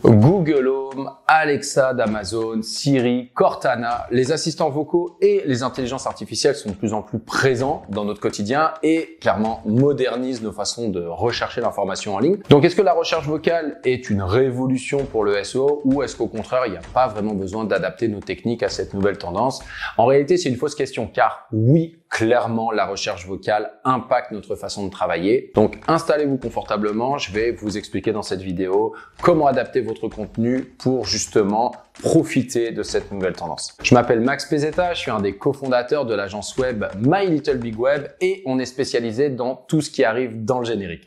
Google Home, Alexa d'Amazon, Siri, Cortana, les assistants vocaux et les intelligences artificielles sont de plus en plus présents dans notre quotidien et clairement modernisent nos façons de rechercher l'information en ligne. Donc est-ce que la recherche vocale est une révolution pour le SEO ou est-ce qu'au contraire il n'y a pas vraiment besoin d'adapter nos techniques à cette nouvelle tendance? En réalité c'est une fausse question car oui, clairement la recherche vocale impacte notre façon de travailler. Donc installez-vous confortablement, je vais vous expliquer dans cette vidéo comment adapter votre contenu pour justement profiter de cette nouvelle tendance. Je m'appelle Max Pezzetta, je suis un des cofondateurs de l'agence web My Little Big Web et on est spécialisé dans tout ce qui arrive dans le générique.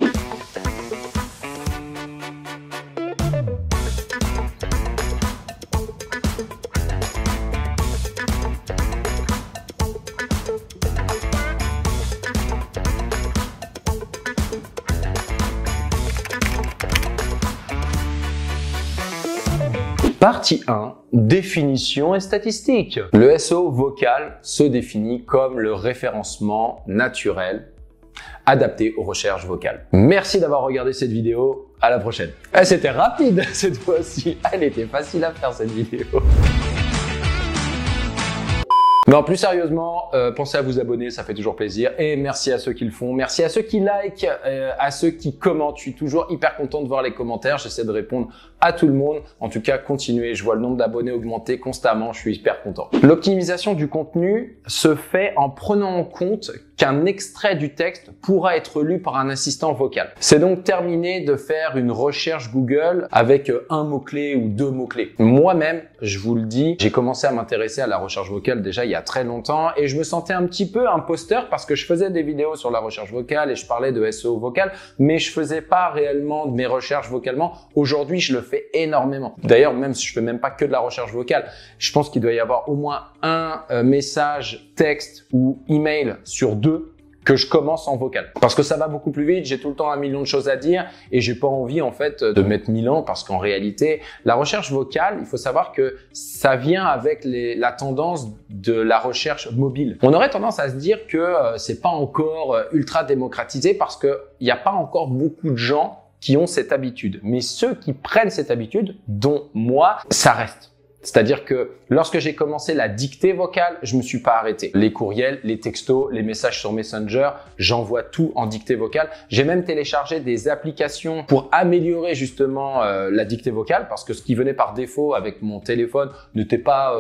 Partie 1. Définition et statistiques. Le SEO vocal se définit comme le référencement naturel adapté aux recherches vocales. Merci d'avoir regardé cette vidéo. À la prochaine. C'était rapide cette fois-ci. Elle était facile à faire cette vidéo. Non, plus sérieusement, pensez à vous abonner, ça fait toujours plaisir. Et merci à ceux qui le font, merci à ceux qui likent, à ceux qui commentent. Je suis toujours hyper content de voir les commentaires, j'essaie de répondre à tout le monde. En tout cas, continuez, je vois le nombre d'abonnés augmenter constamment, je suis hyper content. L'optimisation du contenu se fait en prenant en compte qu'un extrait du texte pourra être lu par un assistant vocal. C'est donc terminé de faire une recherche Google avec un mot-clé ou deux mots-clés. Moi-même, je vous le dis, j'ai commencé à m'intéresser à la recherche vocale déjà il y a très longtemps et je me sentais un petit peu imposteur parce que je faisais des vidéos sur la recherche vocale et je parlais de SEO vocal, mais je faisais pas réellement de mes recherches vocalement. Aujourd'hui, je le fais énormément. D'ailleurs, même si je fais même pas que de la recherche vocale, je pense qu'il doit y avoir au moins un message texte ou email sur deux que je commence en vocal. Parce que ça va beaucoup plus vite, j'ai tout le temps 1 million de choses à dire et j'ai pas envie en fait de mettre 1000 ans parce qu'en réalité, la recherche vocale, il faut savoir que ça vient avec la tendance de la recherche mobile. On aurait tendance à se dire que c'est pas encore ultra démocratisé parce que il n'y a pas encore beaucoup de gens qui ont cette habitude. Mais ceux qui prennent cette habitude, dont moi, ça reste. C'est-à-dire que lorsque j'ai commencé la dictée vocale, je me suis pas arrêté. Les courriels, les textos, les messages sur Messenger, j'envoie tout en dictée vocale. J'ai même téléchargé des applications pour améliorer justement la dictée vocale parce que ce qui venait par défaut avec mon téléphone n'était pas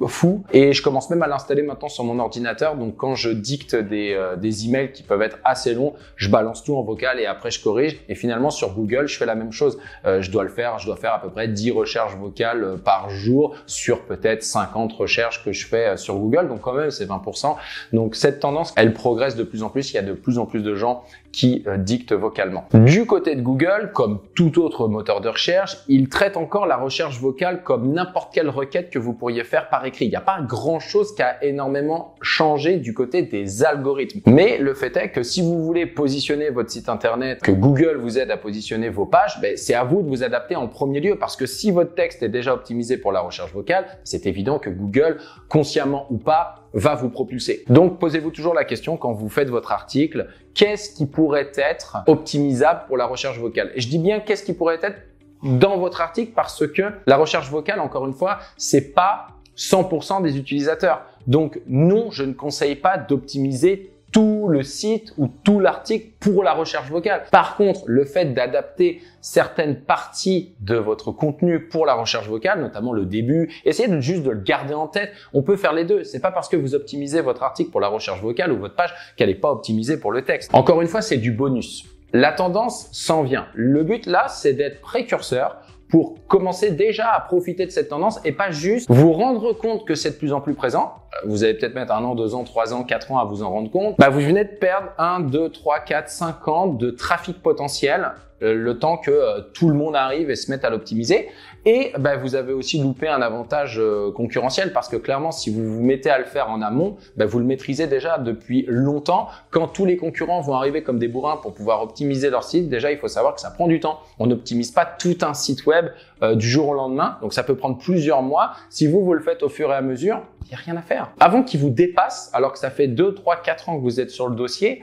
fou. Et je commence même à l'installer maintenant sur mon ordinateur. Donc quand je dicte des emails qui peuvent être assez longs, je balance tout en vocal et après je corrige. Et finalement sur Google, je fais la même chose. Je dois faire à peu près 10 recherches vocales par jour sur peut-être 50 recherches que je fais sur Google. Donc quand même, c'est 20%. Donc cette tendance, elle progresse de plus en plus. Il y a de plus en plus de gens qui dictent vocalement. Du côté de Google, comme tout autre moteur de recherche, il traite encore la recherche vocale comme n'importe quelle requête que vous pourriez faire par écrit. Il n'y a pas grand-chose qui a énormément changé du côté des algorithmes. Mais le fait est que si vous voulez positionner votre site internet, que Google vous aide à positionner vos pages, c'est à vous de vous adapter en premier lieu parce que si votre texte est déjà optimisé pour la recherche vocale, c'est évident que Google, consciemment ou pas, va vous propulser. Donc, posez-vous toujours la question quand vous faites votre article, qu'est-ce qui pourrait être optimisable pour la recherche vocale? Et je dis bien qu'est-ce qui pourrait être dans votre article parce que la recherche vocale, encore une fois, c'est pas 100% des utilisateurs. Donc, non, je ne conseille pas d'optimiser tout le site ou tout l'article pour la recherche vocale. Par contre, le fait d'adapter certaines parties de votre contenu pour la recherche vocale, notamment le début, essayez juste de le garder en tête. On peut faire les deux. C'est pas parce que vous optimisez votre article pour la recherche vocale ou votre page qu'elle n'est pas optimisée pour le texte. Encore une fois, c'est du bonus. La tendance s'en vient. Le but là, c'est d'être précurseur pour commencer déjà à profiter de cette tendance et pas juste vous rendre compte que c'est de plus en plus présent. Vous allez peut-être mettre 1 an, 2 ans, 3 ans, 4 ans à vous en rendre compte. Vous venez de perdre 1, 2, 3, 4, 5 ans de trafic potentiel le temps que tout le monde arrive et se mette à l'optimiser. Et vous avez aussi loupé un avantage concurrentiel parce que clairement, si vous vous mettez à le faire en amont, vous le maîtrisez déjà depuis longtemps. Quand tous les concurrents vont arriver comme des bourrins pour pouvoir optimiser leur site, déjà, il faut savoir que ça prend du temps. On n'optimise pas tout un site web du jour au lendemain. Donc, ça peut prendre plusieurs mois. Si vous le faites au fur et à mesure, il n'y a rien à faire. Avant qu'il vous dépasse, alors que ça fait 2, 3, 4 ans que vous êtes sur le dossier,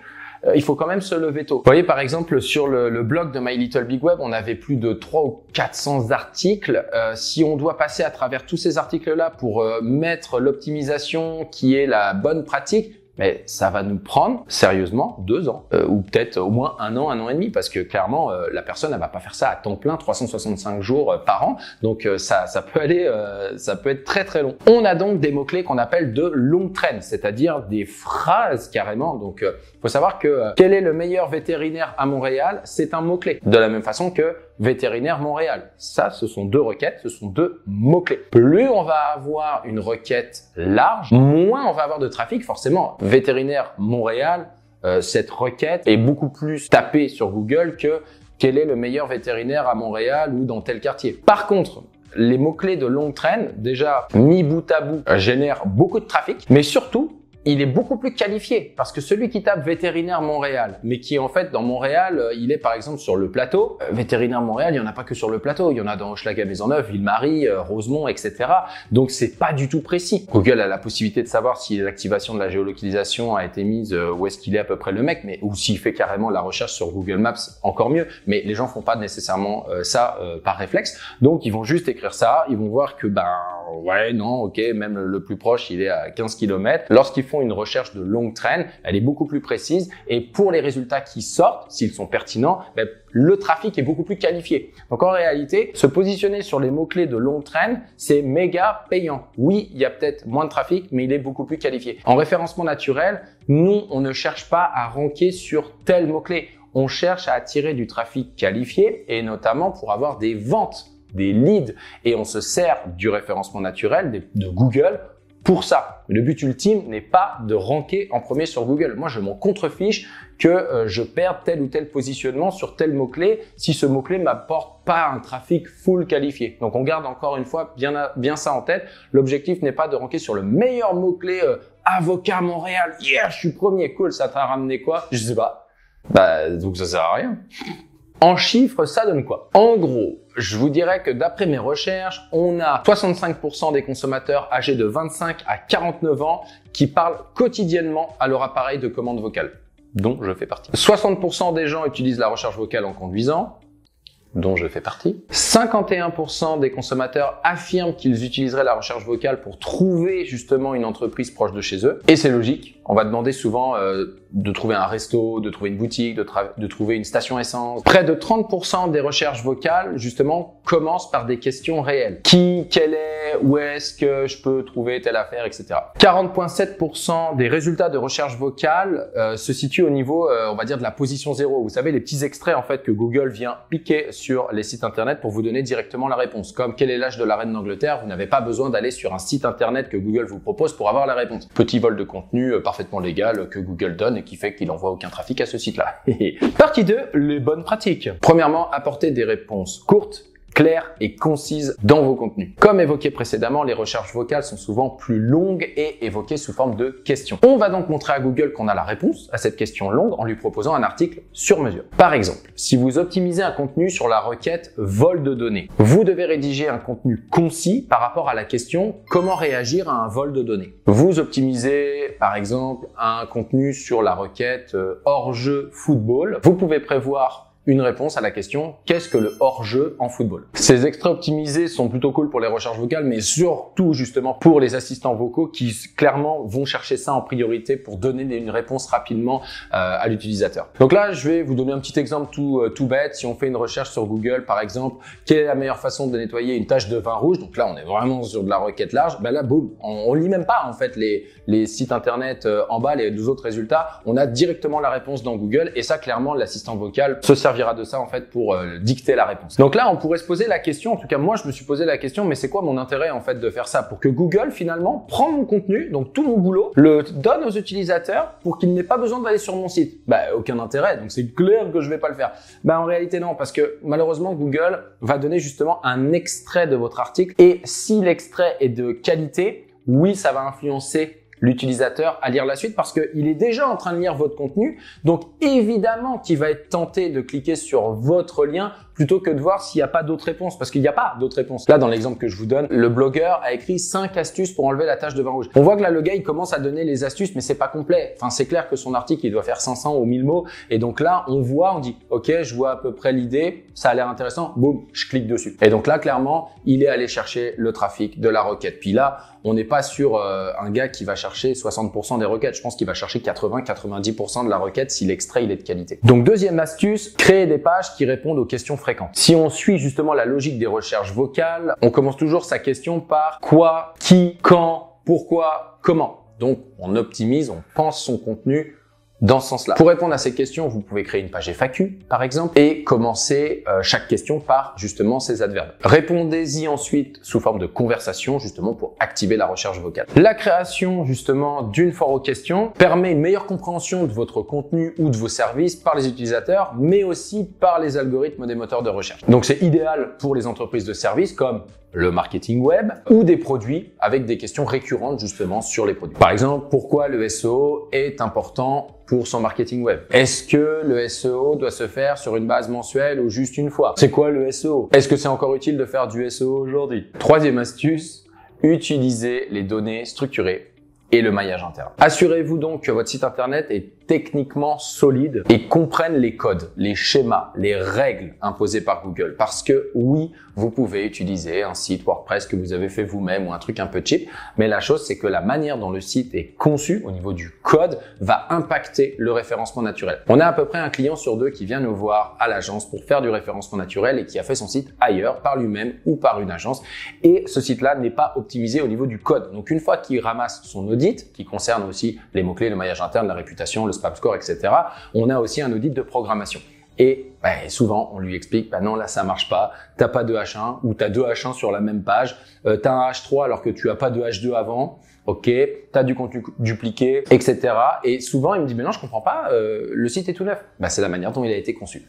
il faut quand même se lever tôt. Vous voyez, par exemple, sur le blog de My Little Big Web, on avait plus de 300 ou 400 articles. Si on doit passer à travers tous ces articles-là pour mettre l'optimisation qui est la bonne pratique, mais ça va nous prendre sérieusement 2 ans, ou peut-être au moins 1 an et demi, parce que clairement la personne elle va pas faire ça à temps plein, 365 jours par an, donc ça peut aller, ça peut être très très long. On a donc des mots clés qu'on appelle de long train, c'est-à-dire des phrases carrément. Donc faut savoir que quel est le meilleur vétérinaire à Montréal, c'est un mot clé. De la même façon que vétérinaire Montréal, ça ce sont 2 requêtes, ce sont 2 mots clés. Plus on va avoir une requête large, moins on va avoir de trafic forcément. Vétérinaire Montréal, cette requête est beaucoup plus tapée sur Google que quel est le meilleur vétérinaire à Montréal ou dans tel quartier. Par contre, les mots-clés de long train, déjà mis bout à bout, génèrent beaucoup de trafic, mais surtout, il est beaucoup plus qualifié parce que celui qui tape vétérinaire Montréal, mais qui en fait dans Montréal, il est par exemple sur le plateau. Vétérinaire Montréal, il y en a pas que sur le plateau, il y en a dans Hochelaga-Maisonneuve, Ville-Marie, Rosemont, etc. Donc c'est pas du tout précis. Google a la possibilité de savoir si l'activation de la géolocalisation a été mise, où est-ce qu'il est à peu près le mec, mais ou s'il fait carrément la recherche sur Google Maps, encore mieux. Mais les gens font pas nécessairement ça par réflexe. Donc ils vont juste écrire ça, ils vont voir que ouais, non, ok, même le plus proche, il est à 15 km. Lorsqu'ils font une recherche de long train, elle est beaucoup plus précise et pour les résultats qui sortent, s'ils sont pertinents, le trafic est beaucoup plus qualifié. Donc en réalité, se positionner sur les mots-clés de long train, c'est méga payant. Oui, il y a peut-être moins de trafic, mais il est beaucoup plus qualifié. En référencement naturel, nous, on ne cherche pas à ranker sur tel mot-clé. On cherche à attirer du trafic qualifié et notamment pour avoir des ventes, des leads, et on se sert du référencement naturel de Google pour ça. Le but ultime n'est pas de ranker en premier sur Google. Moi, je m'en contrefiche que je perde tel ou tel positionnement sur tel mot-clé si ce mot-clé m'apporte pas un trafic full qualifié. Donc, on garde encore une fois bien ça en tête. L'objectif n'est pas de ranker sur le meilleur mot-clé avocat Montréal. Yeah, je suis premier, cool. Ça t'a ramené quoi? Je sais pas. Donc ça sert à rien. En chiffres, ça donne quoi? En gros, je vous dirais que d'après mes recherches, on a 65% des consommateurs âgés de 25 à 49 ans qui parlent quotidiennement à leur appareil de commande vocale, dont je fais partie. 60% des gens utilisent la recherche vocale en conduisant, dont je fais partie. 51% des consommateurs affirment qu'ils utiliseraient la recherche vocale pour trouver justement une entreprise proche de chez eux. Et c'est logique, on va demander souvent de trouver un resto, de trouver une boutique, de trouver une station essence. Près de 30% des recherches vocales, justement, commencent par des questions réelles. Qui, quel est, où est-ce que je peux trouver telle affaire, etc. 40,7% des résultats de recherche vocale se situent au niveau, on va dire, de la position 0. Vous savez, les petits extraits en fait que Google vient piquer sur les sites internet pour vous donner directement la réponse. Comme quel est l'âge de la reine d'Angleterre, vous n'avez pas besoin d'aller sur un site internet que Google vous propose pour avoir la réponse. Petit vol de contenu parfaitement légal que Google donne et qui fait qu'il n'envoie aucun trafic à ce site-là. Partie 2, les bonnes pratiques. Premièrement, apporter des réponses courtes, claires et concises dans vos contenus. Comme évoqué précédemment, les recherches vocales sont souvent plus longues et évoquées sous forme de questions. On va donc montrer à Google qu'on a la réponse à cette question longue en lui proposant un article sur mesure. Par exemple, si vous optimisez un contenu sur la requête vol de données, vous devez rédiger un contenu concis par rapport à la question comment réagir à un vol de données. Vous optimisez par exemple un contenu sur la requête hors-jeu football, vous pouvez prévoir une réponse à la question « Qu'est-ce que le hors-jeu en football ?» Ces extraits optimisés sont plutôt cool pour les recherches vocales, mais surtout justement pour les assistants vocaux qui clairement vont chercher ça en priorité pour donner une réponse rapidement à l'utilisateur. Donc là, je vais vous donner un petit exemple tout bête. Si on fait une recherche sur Google, par exemple, quelle est la meilleure façon de nettoyer une tache de vin rouge? Donc là, on est vraiment sur de la requête large. Là, boum, on lit même pas en fait les sites internet en bas, les 2 autres résultats. On a directement la réponse dans Google et ça, clairement, l'assistant vocal se servira de ça en fait pour dicter la réponse. Donc là, on pourrait se poser la question, en tout cas moi je me suis posé la question, mais c'est quoi mon intérêt en fait de faire ça? Pour que Google finalement prenne mon contenu, donc tout mon boulot, le donne aux utilisateurs pour qu'ils n'aient pas besoin d'aller sur mon site. Aucun intérêt, donc c'est clair que je vais pas le faire. En réalité non, parce que malheureusement Google va donner justement un extrait de votre article et si l'extrait est de qualité, oui ça va influencer l'utilisateur à lire la suite parce qu'il est déjà en train de lire votre contenu. Donc évidemment qu'il va être tenté de cliquer sur votre lien plutôt que de voir s'il n'y a pas d'autres réponses, parce qu'il n'y a pas d'autres réponses. Là, dans l'exemple que je vous donne, le blogueur a écrit 5 astuces pour enlever la tache de vin rouge. On voit que là, le gars, il commence à donner les astuces, mais c'est pas complet. Enfin, c'est clair que son article, il doit faire 500 ou 1000 mots. Et donc là, on dit, OK, je vois à peu près l'idée, ça a l'air intéressant, boum, je clique dessus. Et donc là, clairement, il est allé chercher le trafic de la requête. Puis là, on n'est pas sur un gars qui va chercher 60% des requêtes. Je pense qu'il va chercher 80-90% de la requête si l'extrait il est de qualité. Donc deuxième astuce, créer des pages qui répondent aux questions fréquentes. Si on suit justement la logique des recherches vocales, on commence toujours sa question par quoi, qui, quand, pourquoi, comment. Donc on optimise, on pense son contenu dans ce sens-là. Pour répondre à ces questions, vous pouvez créer une page FAQ, par exemple, et commencer chaque question par justement ces adverbes. Répondez-y ensuite sous forme de conversation, justement pour activer la recherche vocale. La création, justement, d'une foire aux questions permet une meilleure compréhension de votre contenu ou de vos services par les utilisateurs, mais aussi par les algorithmes des moteurs de recherche. Donc c'est idéal pour les entreprises de services comme le marketing web ou des produits avec des questions récurrentes justement sur les produits. Par exemple, pourquoi le SEO est important pour son marketing web? Est-ce que le SEO doit se faire sur une base mensuelle ou juste une fois? C'est quoi le SEO? Est-ce que c'est encore utile de faire du SEO aujourd'hui? Troisième astuce, utilisez les données structurées et le maillage interne. Assurez-vous donc que votre site internet est techniquement solide et comprenne les codes, les schémas, les règles imposées par Google. Parce que oui, vous pouvez utiliser un site WordPress que vous avez fait vous-même ou un truc un peu cheap, mais la chose c'est que la manière dont le site est conçu au niveau du code va impacter le référencement naturel. On a à peu près un client sur 2 qui vient nous voir à l'agence pour faire du référencement naturel et qui a fait son site ailleurs par lui-même ou par une agence, et ce site-là n'est pas optimisé au niveau du code. Donc une fois qu'il ramasse son audit, qui concerne aussi les mots-clés, le maillage interne, la réputation, le spam score, etc., on a aussi un audit de programmation. Et souvent, on lui explique, non, là, ça marche pas, t'as pas de H1 ou t'as 2 H1 sur la même page, t'as un H3 alors que tu as pas de H2 avant, ok, t'as du contenu dupliqué, etc. Et souvent, il me dit, mais non, je comprends pas, le site est tout neuf. C'est la manière dont il a été conçu.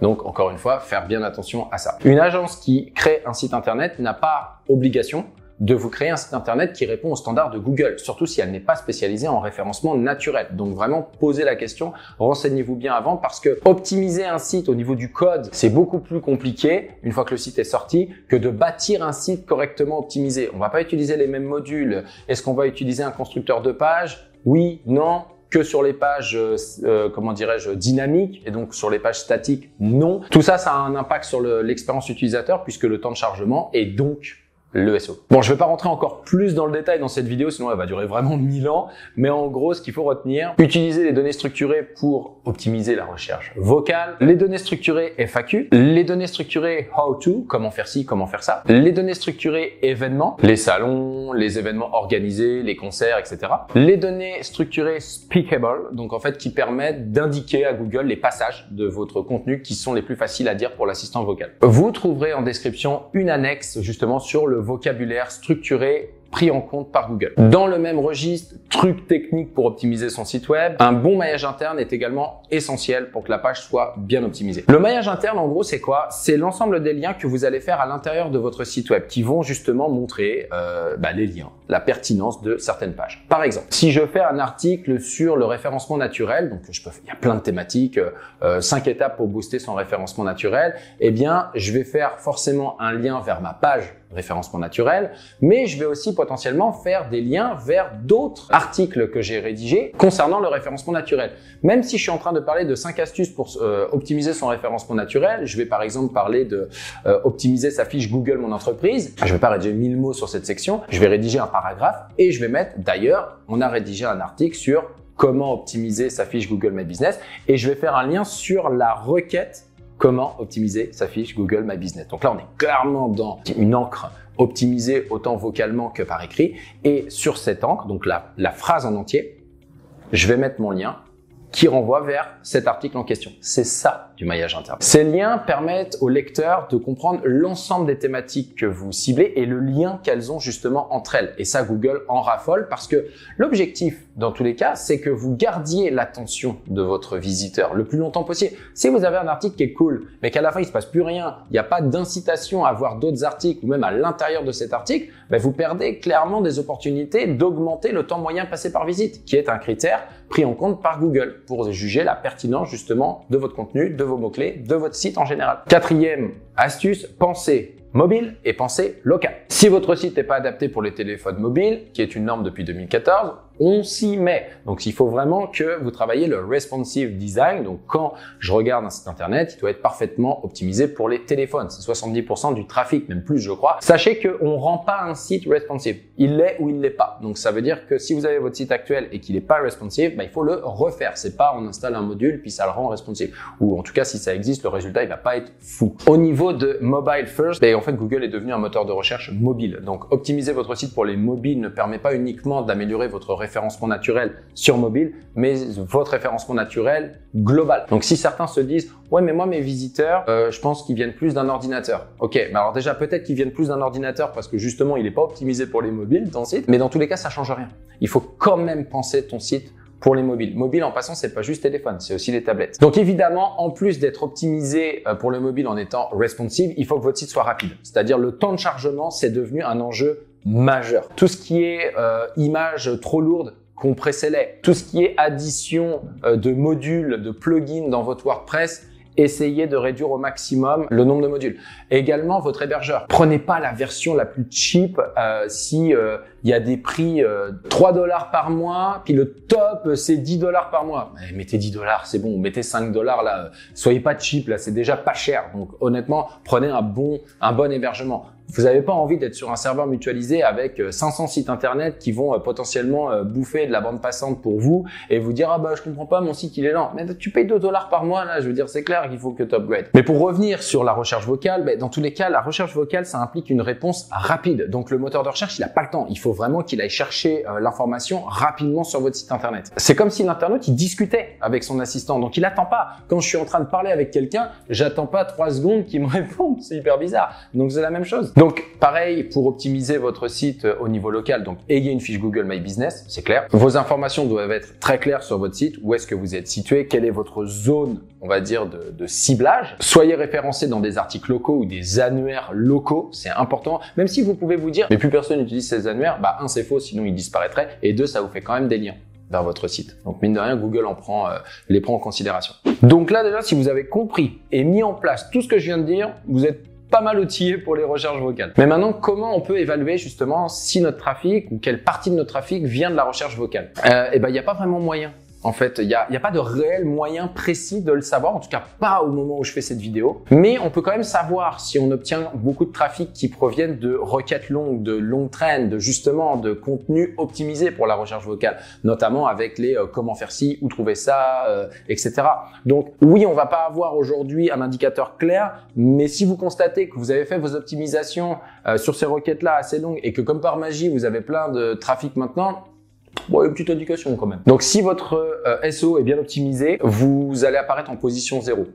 Donc, encore une fois, faire bien attention à ça. Une agence qui crée un site internet n'a pas obligation de vous créer un site internet qui répond aux standards de Google, surtout si elle n'est pas spécialisée en référencement naturel. Donc vraiment, posez la question, renseignez-vous bien avant, parce que optimiser un site au niveau du code, c'est beaucoup plus compliqué une fois que le site est sorti que de bâtir un site correctement optimisé. On va pas utiliser les mêmes modules. Est-ce qu'on va utiliser un constructeur de pages? Oui, non. Que sur les pages, dynamiques, et donc sur les pages statiques, non. Tout ça, ça a un impact sur l'expérience utilisateur, puisque le temps de chargement est donc le SEO. Bon, je vais pas rentrer encore plus dans le détail dans cette vidéo, sinon elle va durer vraiment 1000 ans. Mais en gros, ce qu'il faut retenir, utiliser les données structurées pour optimiser la recherche vocale, les données structurées FAQ, les données structurées how to, comment faire ci, comment faire ça, les données structurées événements, les salons, les événements organisés, les concerts, etc. Les données structurées speakable, donc en fait qui permettent d'indiquer à Google les passages de votre contenu qui sont les plus faciles à dire pour l'assistant vocal. Vous trouverez en description une annexe justement sur le vocabulaire structuré pris en compte par Google. Dans le même registre, trucs techniques pour optimiser son site web, un bon maillage interne est également essentiel pour que la page soit bien optimisée. Le maillage interne, en gros, c'est quoi? C'est l'ensemble des liens que vous allez faire à l'intérieur de votre site web qui vont justement montrer les liens, la pertinence de certaines pages. Par exemple, si je fais un article sur le référencement naturel, donc il y a plein de thématiques, 5 étapes pour booster son référencement naturel, eh bien, je vais faire forcément un lien vers ma page référencement naturel, mais je vais aussi potentiellement faire des liens vers d'autres articles que j'ai rédigés concernant le référencement naturel. Même si je suis en train de parler de 5 astuces pour optimiser son référencement naturel, je vais par exemple parler de optimiser sa fiche Google Mon Entreprise. Je vais pas rédiger 1000 mots sur cette section, je vais rédiger un paragraphe et je vais mettre, d'ailleurs, on a rédigé un article sur comment optimiser sa fiche Google My Business et je vais faire un lien sur la requête comment optimiser sa fiche Google My Business. Donc là, on est clairement dans une encre optimisée autant vocalement que par écrit. Et sur cette encre, donc la phrase en entier, je vais mettre mon lien qui renvoie vers cet article en question. C'est ça du maillage interne. Ces liens permettent aux lecteurs de comprendre l'ensemble des thématiques que vous ciblez et le lien qu'elles ont justement entre elles. Et ça, Google en raffole parce que l'objectif, dans tous les cas, c'est que vous gardiez l'attention de votre visiteur le plus longtemps possible. Si vous avez un article qui est cool, mais qu'à la fin, il se passe plus rien, il n'y a pas d'incitation à voir d'autres articles ou même à l'intérieur de cet article, vous perdez clairement des opportunités d'augmenter le temps moyen passé par visite, qui est un critère pris en compte par Google. pour juger la pertinence justement de votre contenu, de vos mots-clés, de votre site en général. Quatrième astuce, pensez mobile et pensez local. Si votre site n'est pas adapté pour les téléphones mobiles, qui est une norme depuis 2014, on s'y met. Donc, il faut vraiment que vous travaillez le responsive design. Donc, quand je regarde un site internet, il doit être parfaitement optimisé pour les téléphones. C'est 70% du trafic, même plus, je crois. Sachez qu'on rend pas un site responsive. Il l'est ou il l'est pas. Donc, ça veut dire que si vous avez votre site actuel et qu'il n'est pas responsive, il faut le refaire. C'est pas on installe un module puis ça le rend responsive. Ou en tout cas, si ça existe, le résultat il va pas être fou. Au niveau de mobile first, en fait, Google est devenu un moteur de recherche mobile. Donc, optimiser votre site pour les mobiles ne permet pas uniquement d'améliorer votre référencement naturel sur mobile, mais votre référencement naturel global. Donc, si certains se disent « Ouais, mais moi, mes visiteurs, je pense qu'ils viennent plus d'un ordinateur. » Ok, mais alors déjà, peut-être qu'ils viennent plus d'un ordinateur parce que justement, il n'est pas optimisé pour les mobiles, ton site. Mais dans tous les cas, ça change rien. Il faut quand même penser ton site pour les mobiles. Mobile, en passant, c'est pas juste téléphone, c'est aussi les tablettes. Donc évidemment, en plus d'être optimisé pour le mobile en étant responsive, il faut que votre site soit rapide. C'est-à-dire le temps de chargement, c'est devenu un enjeu majeur. Tout ce qui est images trop lourdes, compressez-les. Tout ce qui est addition de modules, de plugins dans votre WordPress, essayez de réduire au maximum le nombre de modules. Et également, votre hébergeur. Prenez pas la version la plus cheap si il y a des prix 3 $ par mois, puis le top, c'est 10 $ par mois. Mais mettez 10 $, c'est bon. Mettez 5 $ là. Soyez pas cheap, là. C'est déjà pas cher. Donc, honnêtement, prenez un bon hébergement. Vous n'avez pas envie d'être sur un serveur mutualisé avec 500 sites internet qui vont potentiellement bouffer de la bande passante pour vous et vous dire « Ah bah je comprends pas, mon site il est lent. » Mais tu payes 2 $ par mois là, je veux dire c'est clair qu'il faut que tu upgrades. Mais pour revenir sur la recherche vocale, dans tous les cas, la recherche vocale ça implique une réponse rapide. Donc le moteur de recherche il n'a pas le temps. Il faut vraiment qu'il aille chercher l'information rapidement sur votre site internet. C'est comme si l'internaute il discutait avec son assistant. Donc il attend pas. Quand je suis en train de parler avec quelqu'un, j'attends pas 3 secondes qu'il me réponde. C'est hyper bizarre. Donc c'est la même chose. Donc, pareil, pour optimiser votre site au niveau local, donc ayez une fiche Google My Business, c'est clair. Vos informations doivent être très claires sur votre site. Où est-ce que vous êtes situé? Quelle est votre zone, on va dire, de ciblage? Soyez référencé dans des articles locaux ou des annuaires locaux, c'est important. Même si vous pouvez vous dire, mais plus personne n'utilise ces annuaires, un, c'est faux, sinon ils disparaîtraient. Et deux, ça vous fait quand même des liens vers votre site. Donc, mine de rien, Google les prend en considération. Donc là, déjà, si vous avez compris et mis en place tout ce que je viens de dire, vous êtes pas mal outillé pour les recherches vocales. Mais maintenant, comment on peut évaluer justement si notre trafic ou quelle partie de notre trafic vient de la recherche vocale? Il n'y a pas vraiment moyen. En fait, il y a pas de réel moyen précis de le savoir, en tout cas pas au moment où je fais cette vidéo. Mais on peut quand même savoir si on obtient beaucoup de trafic qui proviennent de requêtes longues, de longues trends, justement de contenu optimisé pour la recherche vocale, notamment avec les comment faire ci, où trouver ça, etc. Donc oui, on va pas avoir aujourd'hui un indicateur clair, mais si vous constatez que vous avez fait vos optimisations sur ces requêtes-là assez longues et que comme par magie, vous avez plein de trafic maintenant, bon, une petite indication quand même. Donc, si votre SEO est bien optimisé, vous allez apparaître en position 0.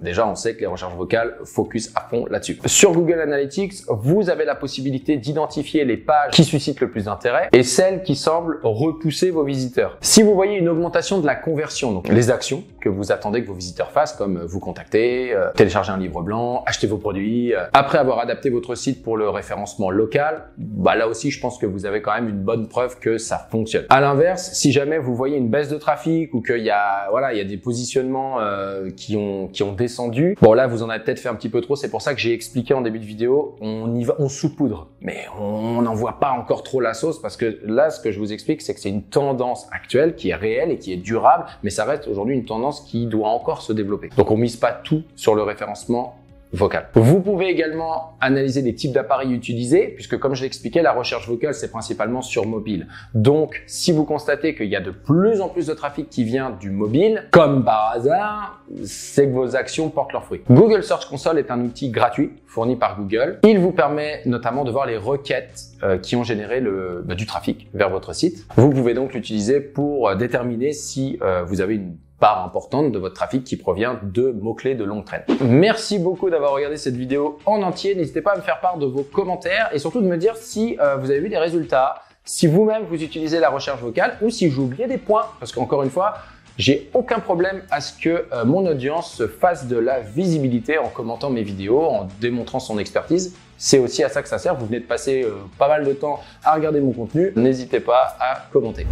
Déjà, on sait que les recherches vocales focus à fond là-dessus. Sur Google Analytics, vous avez la possibilité d'identifier les pages qui suscitent le plus d'intérêt et celles qui semblent repousser vos visiteurs. Si vous voyez une augmentation de la conversion, donc les actions que vous attendez que vos visiteurs fassent, comme vous contacter, télécharger un livre blanc, acheter vos produits, après avoir adapté votre site pour le référencement local, là aussi, je pense que vous avez quand même une bonne preuve que ça fonctionne. À l'inverse, si jamais vous voyez une baisse de trafic ou qu'il y a, il y a des positionnements qui ont descendu, bon là vous en avez peut-être fait un petit peu trop. C'est pour ça que j'ai expliqué en début de vidéo, on saupoudre, mais on n'en voit pas encore trop la sauce parce que là, ce que je vous explique, c'est que c'est une tendance actuelle qui est réelle et qui est durable, mais ça reste aujourd'hui une tendance qui doit encore se développer. Donc on mise pas tout sur le référencement vocale. Vous pouvez également analyser les types d'appareils utilisés, puisque comme je l'expliquais, la recherche vocale, c'est principalement sur mobile. Donc, si vous constatez qu'il y a de plus en plus de trafic qui vient du mobile, comme par hasard, c'est que vos actions portent leurs fruits. Google Search Console est un outil gratuit fourni par Google. Il vous permet notamment de voir les requêtes qui ont généré du trafic vers votre site. Vous pouvez donc l'utiliser pour déterminer si vous avez une part importante de votre trafic qui provient de mots-clés de longue traîne. Merci beaucoup d'avoir regardé cette vidéo en entier. N'hésitez pas à me faire part de vos commentaires et surtout de me dire si vous avez vu des résultats, si vous-même vous utilisez la recherche vocale ou si j'ai oublié des points. Parce qu'encore une fois, j'ai aucun problème à ce que mon audience se fasse de la visibilité en commentant mes vidéos, en démontrant son expertise. C'est aussi à ça que ça sert. Vous venez de passer pas mal de temps à regarder mon contenu. N'hésitez pas à commenter.